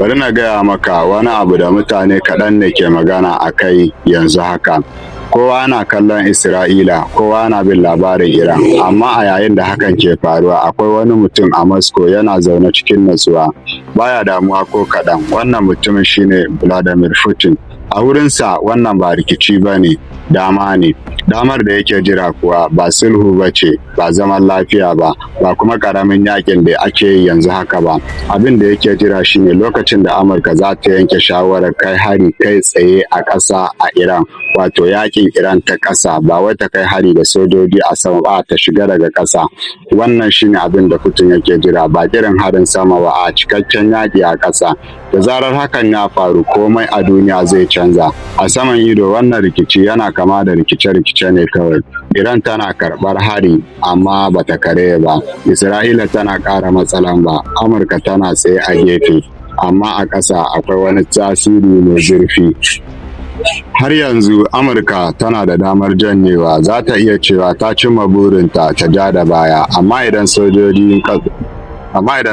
Bari na gaya maka wani abu da mutane kaɗan ne ke magana a kai yanzu haka. Kowa na kallon Isra'ila, kowa na bin labarin Iran, amma a yayin da hakan ke faruwa akwai wani mutum a Moscow yana zaune cikin natsuwa, baya damuwa ko kaɗan. Wannan mutumin shine Vladimir Putin. A wurinsa wannan ba rikici ba ne, dama ne. Damar da yake jira kuwa ba sulhu ba ce, ba zaman lafiya ba, ba kuma ƙaramin yakin da ake yi yanzu haka ba. Abin da yake jira shine lokacin da Amurka za ta yanke shawarar kai hari kai tsaye a ƙasa a Iran, wato yakin Iran ta ƙasa, ba wai ta kai hari da sojoji a sama ba, ta shiga daga ƙasa. Wannan shine abin da Putin yake jira, ba irin harin sama ba, a cikakken yaƙi a ƙasa. Da zarar hakan ya faru komai a duniya zai canza. A saman ido wannan rikici yana kama da rikice-rikice ne kawai. Iran tana karɓar hari amma bata karye ba. Isra'ila tana ƙara matsalan ba. Amurka tana tsaye a gefe. Amma a ƙasa akwai wani tasiri mai zurfi. Har yanzu Amurka tana da damar janyewa, za ta iya cewa ta cimma burinta ta ja da baya, amma idan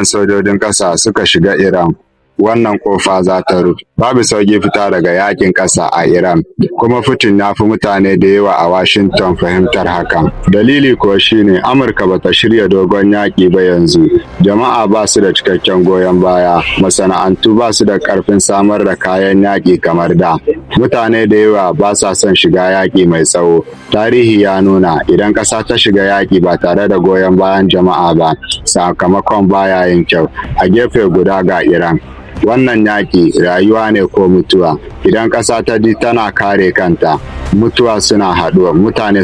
sojojin ƙasa suka shiga Iran, wannan kofa za ta rufe. Babu sauki fita daga yakin ƙasa a Iran, kuma Putin ya fi mutane da yawa a Washington fahimtar hakan. Dalili kuwa shine Amurka bata shirya dogon yaƙi ba yanzu. Jama'a ba su da cikakken goyon baya, masana'antu ba su da ƙarfin samar da kayan yaƙi kamar da. Mutane da yawa ba sa son shiga yaƙi mai tsawo. Tarihi ya nuna idan ƙasa ta shiga yaƙi ba tare da goyon bayan jama'a ba, sakamakon baya yin kyau. A gefe guda ga Iran. Wannan yaƙi rayuwa ne ko mutuwa. Idan ƙasa ta ji tana kare kanta, mutane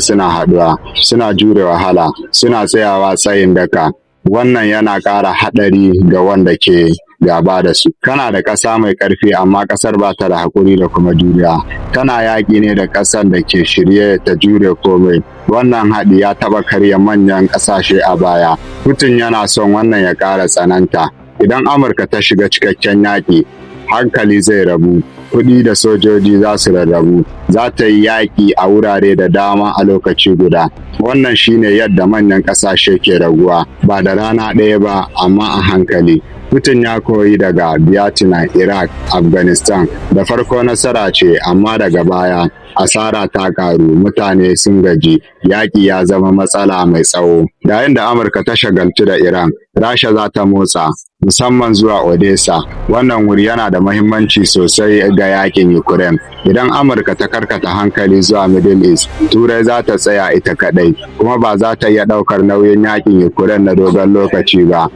suna haɗuwa, suna jure wahala, suna tsayawa tsayin daka. Wannan yana ƙara haɗari ga wanda ke gaba da su. Kana da ƙasa mai ƙarfi amma ƙasar ba ta da haƙuri da kuma juriya. Tana yaƙi ne da ƙasar da ke shirye ta jure komai. Wannan haɗi ya taɓa karya manyan ƙasashe a baya. Putin yana son wannan ya ƙara tsananta. Idan Amurka ta shiga cikakken yaƙi, hankali zai rabu, kuɗi da sojoji za su rarrabu, za ta yi yaƙi a wurare da dama a lokaci guda. Wannan shine yadda manyan ƙasashe ke raguwa, ba da rana ɗaya ba, amma a hankali. Putin ya koyi daga Vietnam, Iraq, Afghanistan. Da farko nasara ce, amma daga baya asara ta karu, mutane sun gaji, yaƙi ya zama matsala mai tsawo. Yayin da Amurka ta shagaltu da Iran, Rasha za ta motsa, musamman zuwa Odessa. Wannan wuri yana da mahimmanci sosai ga yaƙin Ukraine. Idan Amurka ta karkata hankali zuwa Middle East, Turai za ta tsaya ita kaɗai, kuma ba za ta iya ɗaukar nauyin yaƙin Ukraine na dogon lokaci ba.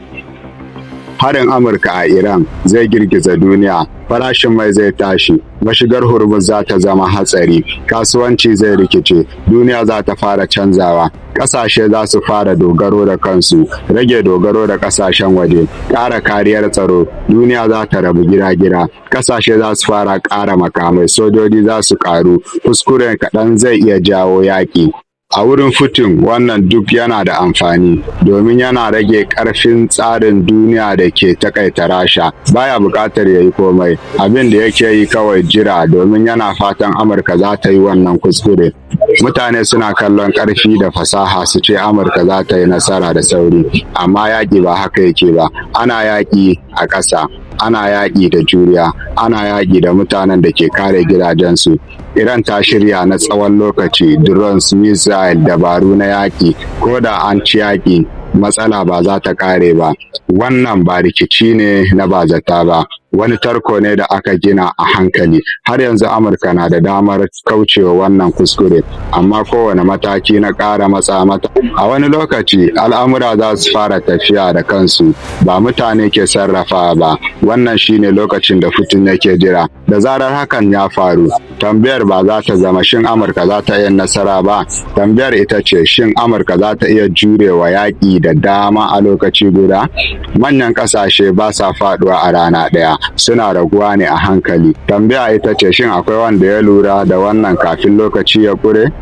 Harin Amurka a Iran zai girgiza duniya, farashin mai zai tashi, mashigar Hormuz za ta zama hatsari, kasuwanci zai rikice, duniya za ta fara canzawa, ƙasashe za su fara dogaro da kansu, rage dogaro da ƙasashen waje, ƙara kariyar tsaro, duniya za ta rabu gida-gida, ƙasashe za su fara ƙara makamai, sojoji za su ƙaru, kuskure kaɗan zai iya jawo yaƙi. A wurin Putin wannan duk yana da amfani, domin yana rage ƙarfin tsarin duniya da ke takaita Rasha. Baya buƙatar ya yi komai, abin da yake yi kawai jira, domin yana fatan Amurka za ta yi wannan kuskure. Mutane suna kallon ƙarfi da fasaha su ce Amurka za ta yi nasara da sauri, amma yaƙi ba haka yake ba. Ana yaƙi a ƙasa, ana yaƙi da juriya, ana yaƙi da mutanen da ke kare gidajensu. Iran ta shirya na tsawon lokaci, drones, missile, dabaru na yaƙi. Ko da an ci yaƙi, matsala ba za ta ƙare ba. Wannan ba rikici ne na bazata ba, wani tarko ne da aka gina a hankali. Har yanzu Amurka na da damar kaucewa wannan kuskure, amma kowane mataki na ƙara matsa mata. A wani lokaci al'amura za su fara tafiya da kansu, ba mutane ke sarrafa ba. Wannan shine lokacin da Putin yake jira. Da zarar hakan ya faru, tambayar ba za ta zama shin Amurka za ta iya nasara ba. Tambayar ita ce shin Amurka za ta iya jurewa yaƙi da dama a lokaci guda. Manyan ƙasashe ba sa faɗuwa a rana ɗaya, suna raguwa ne a hankali. Tambaya ita ce shin akwai wanda ya lura da wannan kafin lokaci ya ƙure?